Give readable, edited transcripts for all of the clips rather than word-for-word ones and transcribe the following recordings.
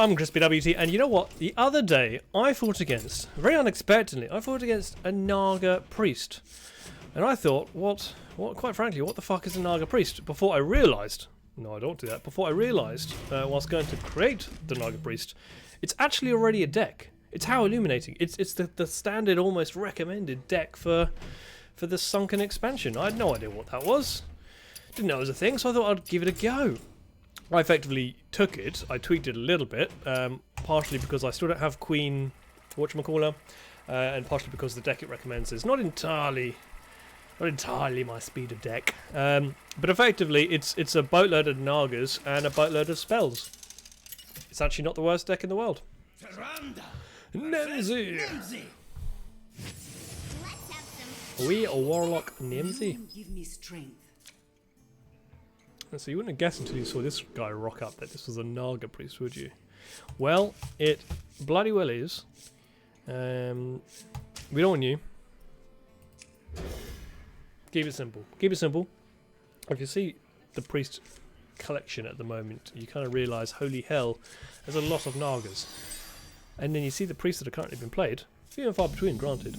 I'm Crispy WT, and you know what? The other day, I fought against, very unexpectedly, I fought against a Naga Priest. And I thought, quite frankly, what the fuck is a Naga Priest? Before I realised, no I don't do that, before I realised, whilst going to create the Naga Priest, it's actually already a deck. It's how Illuminating. It's the standard, almost recommended deck for the Sunken expansion. I had no idea what that was. Didn't know it was a thing, so I thought I'd give it a go. I effectively took it, I tweaked it a little bit, partially because I still don't have Queen whatchamacallit, and partially because the deck it recommends is not entirely my speed of deck. But effectively it's a boatload of Nagas and a boatload of spells. It's actually not the worst deck in the world. Nemzi! We a Warlock Nemzi. Give me strength. So you wouldn't have guessed until you saw this guy rock up that this was a Naga Priest, would you? Well, it bloody well is. We don't want you. Keep it simple. Keep it simple. If you see the Priest collection at the moment, you kind of realise, holy hell, there's a lot of Nagas. And then you see the Priests that have currently been played, few and far between, granted.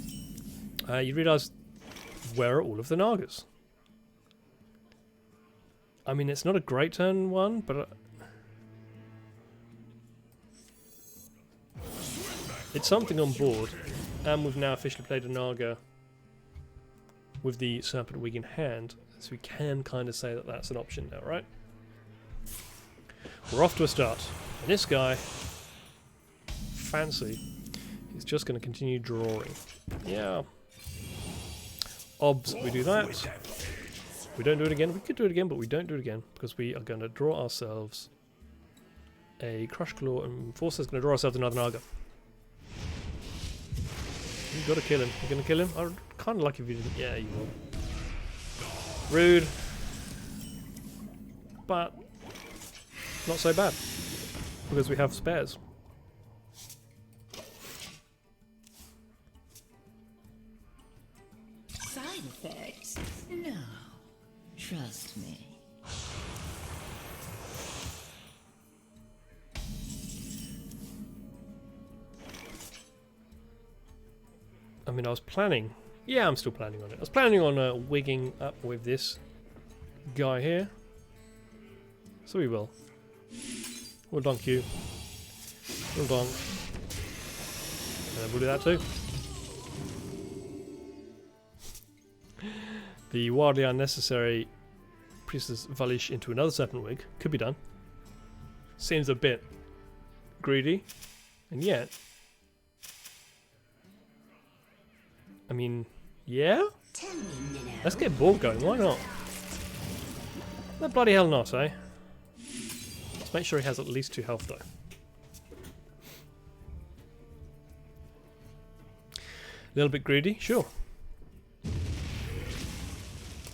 You realise, where are all of the Nagas? I mean, it's not a great turn one, but it's something on board, and we've now officially played a Naga with the Serpent Wig in hand, so we can kind of say that that's an option now, right? We're off to a start, and this guy, fancy, is just going to continue drawing. Yeah. Obs, we do that. We don't do it again. We could do it again, but we don't do it again because we are going to draw ourselves a Crushclaw Enforcer. Is going to draw ourselves another Naga. You've got to kill him. You're going to kill him? I'd kind of like if you didn't. Yeah, you will. Rude. But not so bad because we have spares. Side effects? No. Trust me. I mean, I was planning. Yeah, I'm still planning on it. I was planning on wigging up with this guy here. So we will. We'll dunk you. We'll dunk. And we'll do that too. The wildly unnecessary Priestess Valishj into another Serpent Wig could be done. Seems a bit greedy, and yet, I mean, yeah? Let's get board going, why not? No bloody hell not, eh? Let's make sure he has at least 2 health though. A little bit greedy, sure.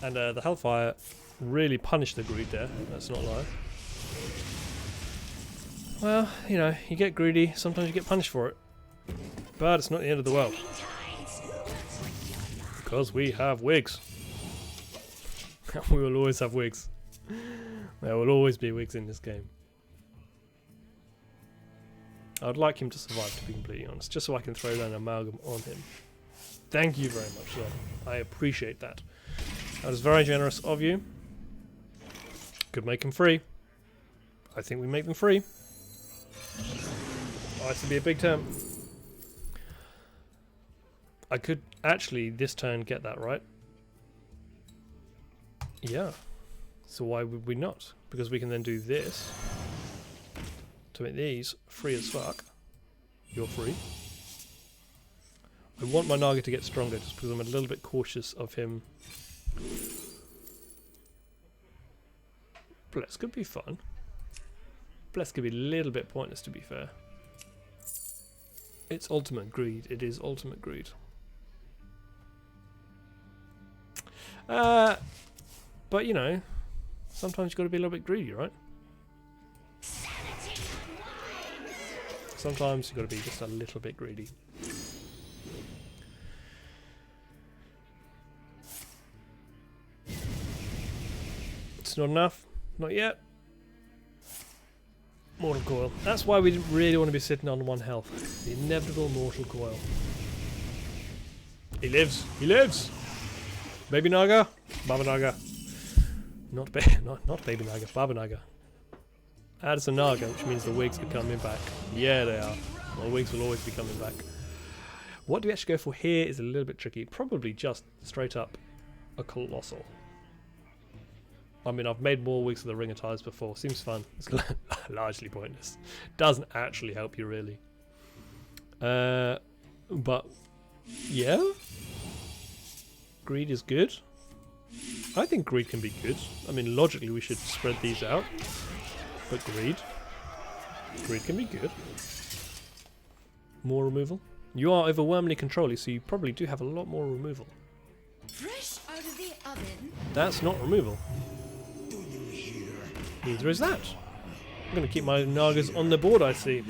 And the Hellfire really punished the greed there, that's not lie. Well, you know, you get greedy, sometimes you get punished for it. But it's not the end of the world. Because we have wigs. We will always have wigs. There will always be wigs in this game. I'd like him to survive, to be completely honest, just so I can throw down an Amalgam on him. Thank you very much, sir. I appreciate that. That was very generous of you. Could make them free. I think we make them free. Oh, this would be a big turn. I could actually this turn get that right. Yeah. So why would we not? Because we can then do this to make these free as fuck. You're free. I want my Naga to get stronger just because I'm a little bit cautious of him. Bless could be fun. Bless could be a little bit pointless, to be fair. It's ultimate greed. It is ultimate greed. But you know, sometimes you've got to be a little bit greedy, right? Sometimes you've got to be just a little bit greedy. It's not enough. Not yet. Mortal coil. That's why we didn't really want to be sitting on 1 health. The inevitable mortal coil. He lives. He lives. Baby Naga. Baba Naga. Not Baby Naga. Baba Naga. Add some Naga, which means the wigs are coming back. Yeah, they are. The wigs will always be coming back. What do we actually go for here is a little bit tricky. Probably just straight up a colossal. I mean, I've made more wigs of the ring of ties before. Seems fun. It's largely pointless. Doesn't actually help you really. But yeah, greed is good. I think greed can be good. I mean, logically we should spread these out. But greed can be good. More removal. You are overwhelmingly controlling, so you probably do have a lot more removal. Fresh out of the oven. That's not removal. Neither is that. I'm going to keep my Nagas on the board, I see.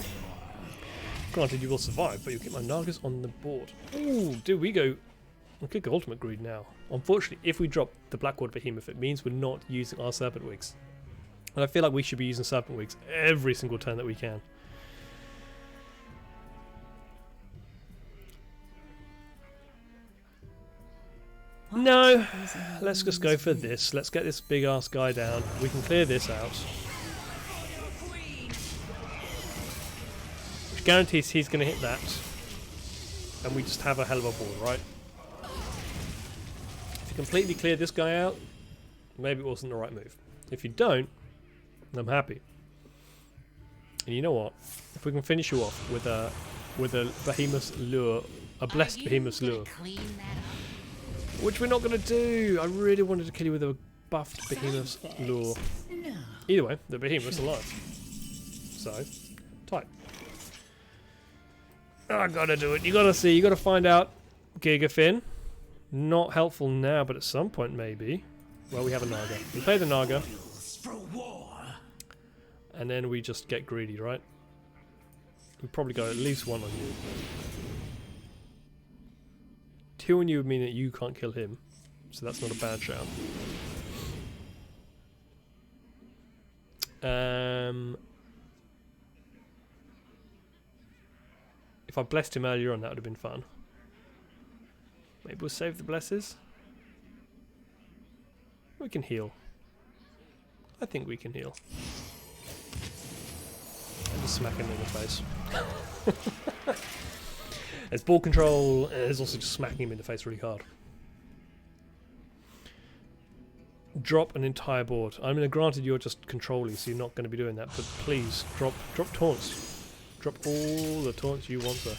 Granted, you will survive, but you'll keep my Nagas on the board. Ooh, do we go... We could go Ultimate Greed now. Unfortunately, if we drop the Blackwater Behemoth, it means we're not using our Serpent Wigs. And I feel like we should be using Serpent Wigs every single turn that we can. No, let's just go for this. Let's get this big ass guy down. We can clear this out. Which guarantees he's going to hit that. And we just have a hell of a board, right? If you completely clear this guy out, maybe it wasn't the right move. If you don't, I'm happy. And you know what? If we can finish you off with a Behemoth's Lure, a blessed Behemoth's Lure. Which we're not going to do. I really wanted to kill you with a buffed Behemoth's Lure. Either way, the Behemoth's alive. So, tight. I gotta do it. You gotta see. You gotta find out. Gigafin. Not helpful now, but at some point maybe. Well, we have a Naga. We play the Naga. And then we just get greedy, right? We probably got at least 1 on you. 2 on you would mean that you can't kill him, so that's not a bad shout. If I blessed him earlier on, that would have been fun. Maybe we'll save the blesses. We can heal. I think we can heal. And just smack him in the face. There's ball control, and there's also just smacking him in the face really hard. Drop an entire board. I mean, granted you're just controlling, so you're not going to be doing that, but please, drop taunts. Drop all the taunts you want, sir.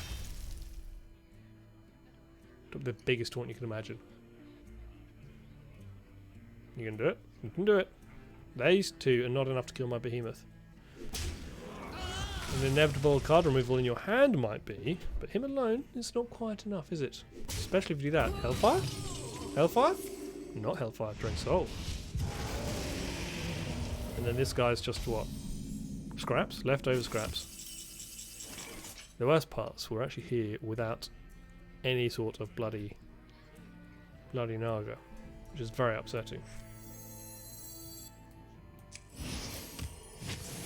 Drop the biggest taunt you can imagine. You can do it. You can do it. These 2 are not enough to kill my behemoth. An inevitable card removal in your hand might be, but him alone is not quite enough, is it? Especially if you do that. Hellfire? Hellfire? Not Hellfire, Drain Soul. And then this guy's just what? Scraps? Leftover scraps. The worst parts were actually here without any sort of bloody Naga, which is very upsetting.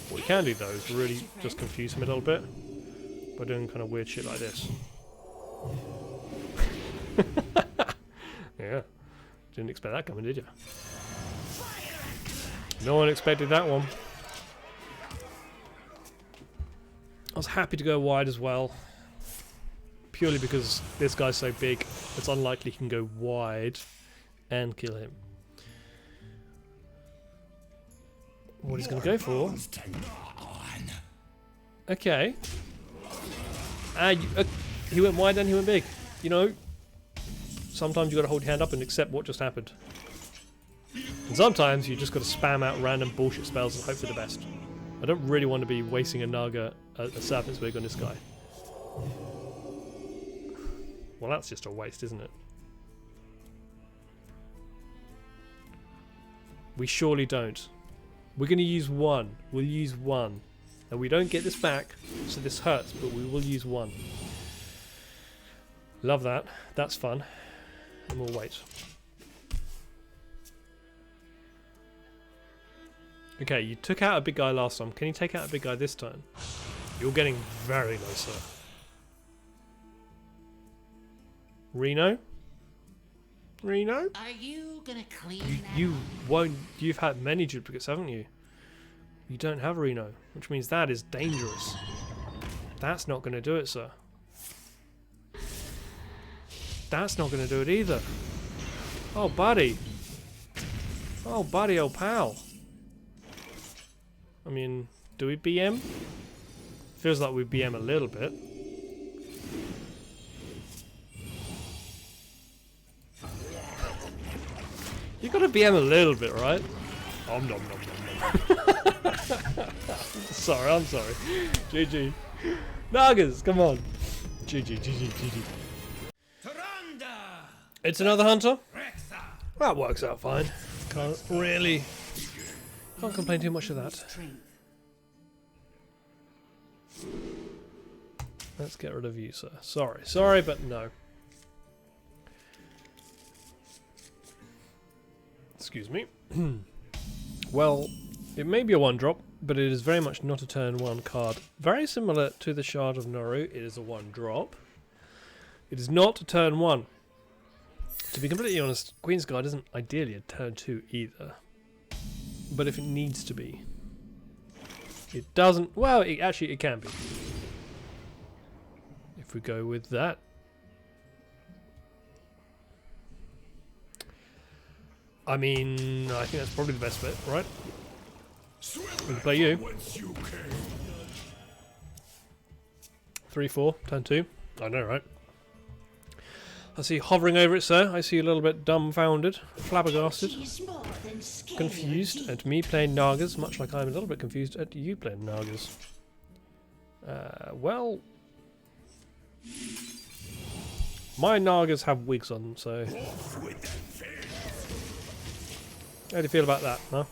What we can do though is really just confuse him a little bit by doing kind of weird shit like this. Yeah, didn't expect that coming, did you? No one expected that one. I was happy to go wide as well, purely because this guy's so big, it's unlikely he can go wide and kill him. What he's going to go for? Okay. He went wide and he went big. You know, sometimes you got to hold your hand up and accept what just happened. And sometimes you just got to spam out random bullshit spells and hope for the best. I don't really want to be wasting a Naga, a Serpent's Wig on this guy. Well, that's just a waste, isn't it? We surely don't. We're going to use 1. We'll use 1. And we don't get this back, so this hurts, but we will use 1. Love that. That's fun. And we'll wait. Okay, you took out a big guy last time. Can you take out a big guy this time? You're getting very low, sir. Reno? Reno? Are you gonna clean that You up? won't. You've had many duplicates, haven't you? You don't have Reno, which means that is dangerous. That's not going to do it, sir. That's not going to do it either. Oh, buddy. Oh, buddy, old pal. I mean, do we BM? Feels like we BM a little bit. You gotta BM a little bit, right? Om nom nom nom nom. Sorry, I'm sorry. GG. Nagas, come on. GG, GG, GG. It's another hunter. That works out fine. Can't complain too much of that. Let's get rid of you, sir. Sorry, but no. Excuse me. Well, it may be a 1-drop, but it is very much not a turn 1 card. Very similar to the Shard of Naaru, it is a 1-drop. It is not a turn 1. To be completely honest, Queensguard isn't ideally a turn 2 either. But if it needs to be, it doesn't. Well, it can be. If we go with that. I mean, I think that's probably the best bet, right? We can play you. 3-4, turn 2. I know, right? I see you hovering over it, sir. I see you a little bit dumbfounded, flabbergasted, confused at me playing Nagas, much like I'm a little bit confused at you playing Nagas. Well, my Nagas have wigs on them, so how do you feel about that, huh?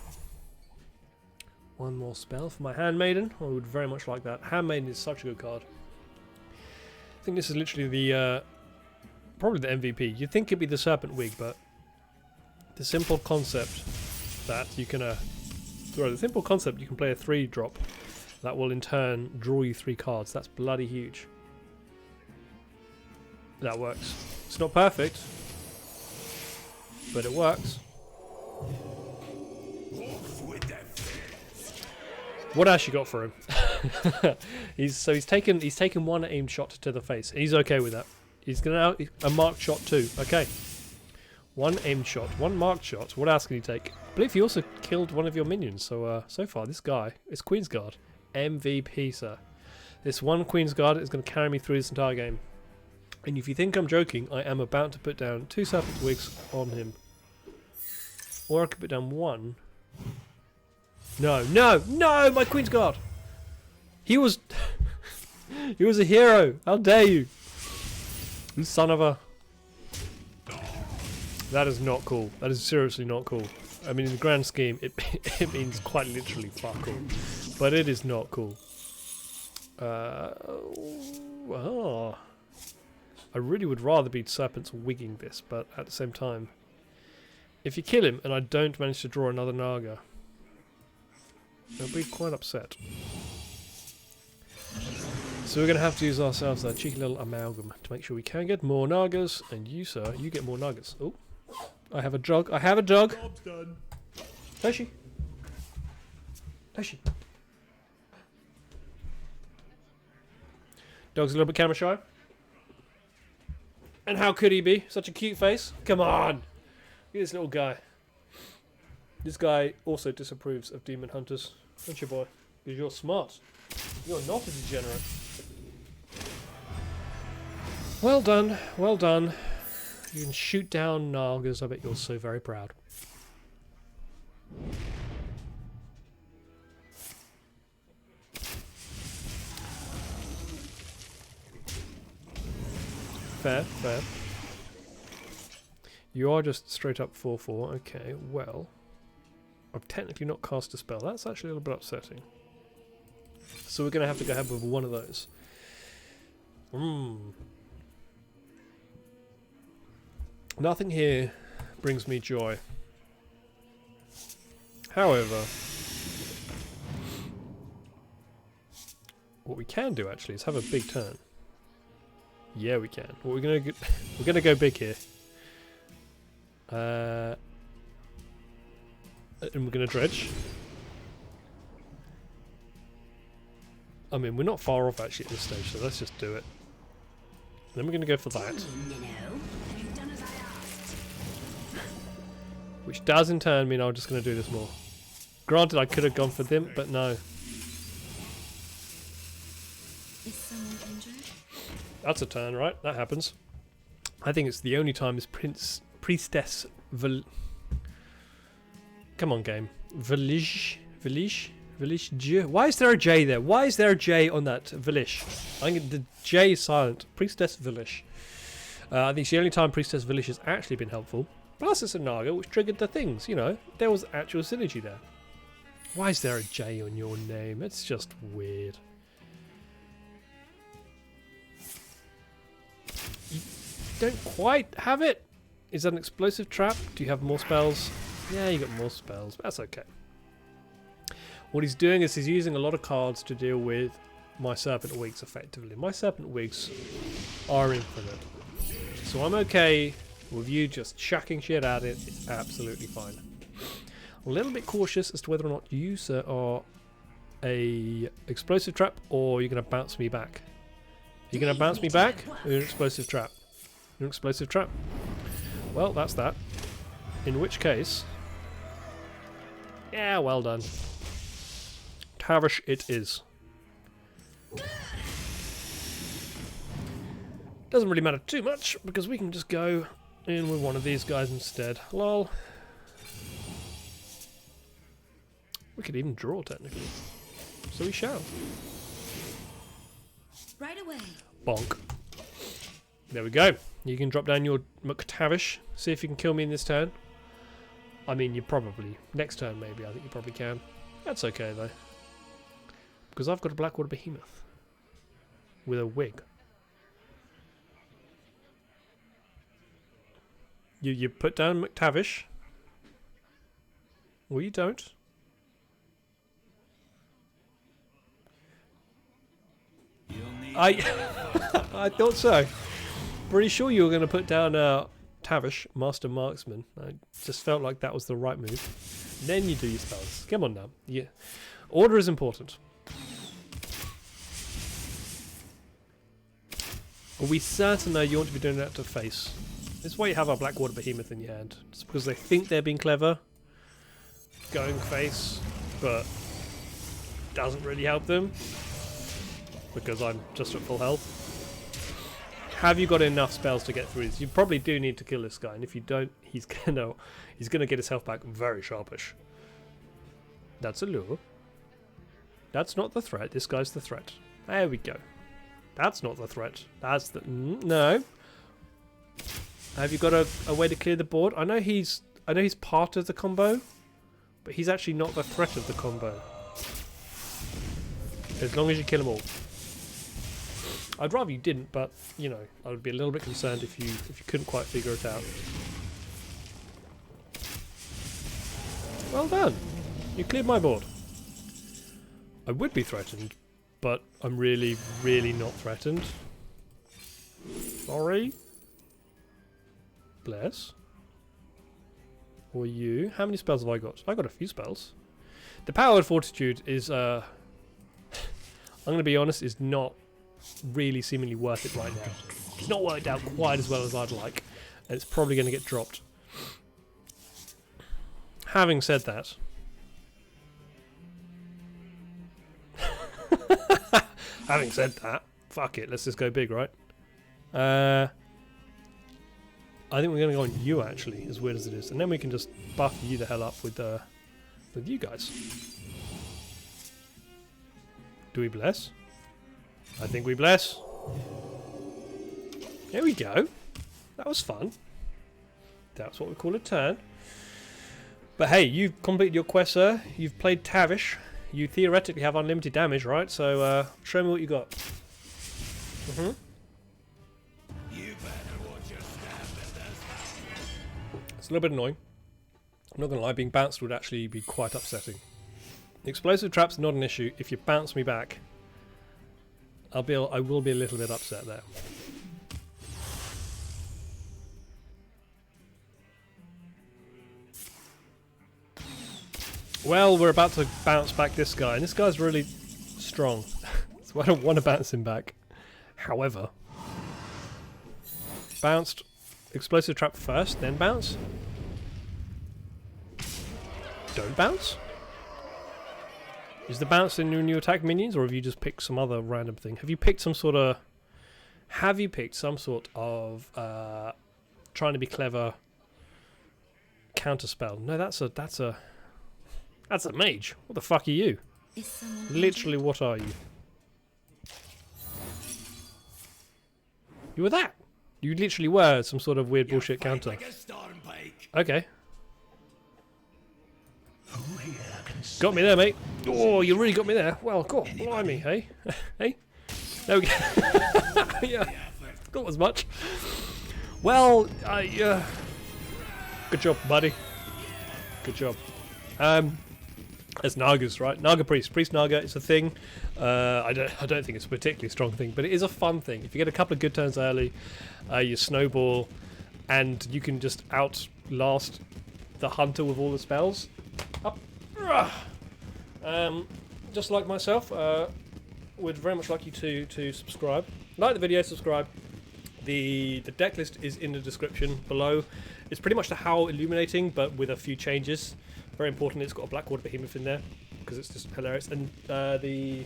One more spell for my Handmaiden. I would very much like that. Handmaiden is such a good card. I think this is literally the probably the MVP. You'd think it'd be the Serpent Wig, but the simple concept that you can the simple concept you can play a 3-drop that will in turn draw you 3 cards. That's bloody huge. That works. It's not perfect, but it works. What else you got for him? he's taken 1 aimed shot to the face. He's okay with that. He's gonna a marked shot too. Okay, 1 aimed shot, 1 marked shot. What else can he take? I believe he also killed one of your minions. So so far this guy is Queensguard, MVP, sir. This one Queensguard is going to carry me through this entire game. And if you think I'm joking, I am about to put down 2 Serpent Wigs on him. Or I could put down 1. No, my Queensguard! He was... he was a hero! How dare you! You son of a... That is not cool. That is seriously not cool. I mean, in the grand scheme, it means quite literally fuck all. But it is not cool. Oh. I really would rather be Serpent's wigging this, but at the same time, if you kill him and I don't manage to draw another Naga, I'll be quite upset. So we're going to have to use ourselves a cheeky little Amalgam to make sure we can get more Nagas, and you, sir, you get more Nagas. Oh, I have a jug. I have a jug. Job's done. Toshi. Toshi. Dog's a little bit camera shy. And how could he be? Such a cute face. Come on. Look at this little guy. This guy also disapproves of demon hunters. Don't you, boy? Because you're smart. You're not a degenerate. Well done. Well done. You can shoot down Nagas. I bet you're so very proud. Fair, fair. You are just straight up 4-4. Okay, well, I've technically not cast a spell. That's actually a little bit upsetting. So we're going to have to go ahead with one of those. Nothing here brings me joy. However, What we can do actually is have a big turn. Yeah, we can. What we're gonna go big here. And we're gonna dredge. I mean, we're not far off actually at this stage, so let's just do it. Then we're gonna go for that. Which does in turn mean I'm just gonna do this more. Granted, I could have gone for them, but no. Is someone injured? That's a turn, right? That happens. I think it's the only time this Priestess Come on, game. Valishj? Why is there a J there? Why is there a J on that Valishj? I think the J is silent. Priestess Valishj. I think it's the only time Priestess Valishj has actually been helpful. Plus it's a Naga, which triggered the things, you know. There was actual synergy there. Why is there a J on your name? It's just weird. You don't quite have it. Is that an explosive trap? Do you have more spells? Yeah, you got more spells, but that's okay. What he's doing is he's using a lot of cards to deal with my Serpent Wigs effectively. My Serpent Wigs are infinite. So I'm okay with you just chucking shit at it. It's absolutely fine. A little bit cautious as to whether or not you, sir, are a explosive trap or you're going to bounce me back. Are you going to bounce me back or you're an explosive trap? You're an explosive trap. Well, that's that. In which case... Yeah, well done. Tavish it is. Doesn't really matter too much because we can just go in with one of these guys instead. Lol. We could even draw technically. So we shall. Right away. Bonk. There we go. You can drop down your McTavish. See if you can kill me in this turn. I mean, you probably... Next turn maybe, I think you probably can. That's okay though. Because I've got a Blackwater Behemoth. With a wig. You put down McTavish. Or you don't. I thought so. Pretty sure you were going to put down Tavish, Master Marksman. I just felt like that was the right move. Then you do your spells. Come on now. Yeah. Order is important. Are we certain though you want to be doing that to face? This is why you have our Blackwater Behemoth in your hand. Just because they think they're being clever. Going face. But doesn't really help them. Because I'm just at full health. Have you got enough spells to get through this? You probably do need to kill this guy, and if you don't, he's gonna get his health back very sharpish. That's a lure. That's not the threat. This guy's the threat. There we go. That's not the threat. That's the no. Have you got a way to clear the board? I know he's part of the combo, but he's actually not the threat of the combo. As long as you kill them all. I'd rather you didn't, but you know, I would be a little bit concerned if you couldn't quite figure it out. Well done. You cleared my board. I would be threatened, but I'm really, really not threatened. Sorry. Bless. Or you. How many spells have I got? I got a few spells. The Power of Fortitude is I'm going to be honest, is not really seemingly worth it right now. It's not worked out quite as well as I'd like, and it's probably going to get dropped. Having said that, fuck it, let's just go big, right? I think we're going to go on you actually, as weird as it is, and then we can just buff you the hell up with you guys. Do we bless? I think we bless. There we go. That was fun. That's what we call a turn. But hey, you've completed your quest, sir. You've played Tavish. You theoretically have unlimited damage, right? So show me what you got. It's a little bit annoying. I'm not going to lie, being bounced would actually be quite upsetting. The explosive trap's not an issue. If you bounce me back, I will be a little bit upset there. Well, we're about to bounce back this guy, and this guy's really strong, so I don't want to bounce him back. However, bounced, explosive trap first, then bounce. Don't bounce? Is the bounce in your new attack minions, or have you just picked some other random thing? Have you picked some sort of... Have you picked some sort of trying to be clever counterspell? No, that's a mage. What the fuck are you? Literally, what are you? You were that. You literally were some sort of weird bullshit counter. Like a storm pike. Okay. Got me there, mate. Oh, you really got me there. Well, God, blimey, hey? Hey? There we go. Yeah, got as much. Well, good job, buddy. Good job. It's Nagas, right? Naga Priest. Priest Naga, it's a thing. I don't think it's a particularly strong thing, but it is a fun thing. If you get a couple of good turns early, you snowball, and you can just outlast the hunter with all the spells. Up. Just like myself, would very much like you to subscribe. Like the video, subscribe. The deck list is in the description below. It's pretty much the Howl Illuminating, but with a few changes. Very important, it's got a Blackwater Behemoth in there, because it's just hilarious. And the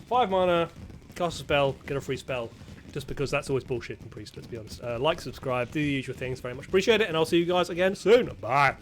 5 mana, cast a spell, get a free spell, just because that's always bullshit in Priest, let's be honest. Like, subscribe, do the usual things, very much appreciate it, and I'll see you guys again soon. Bye!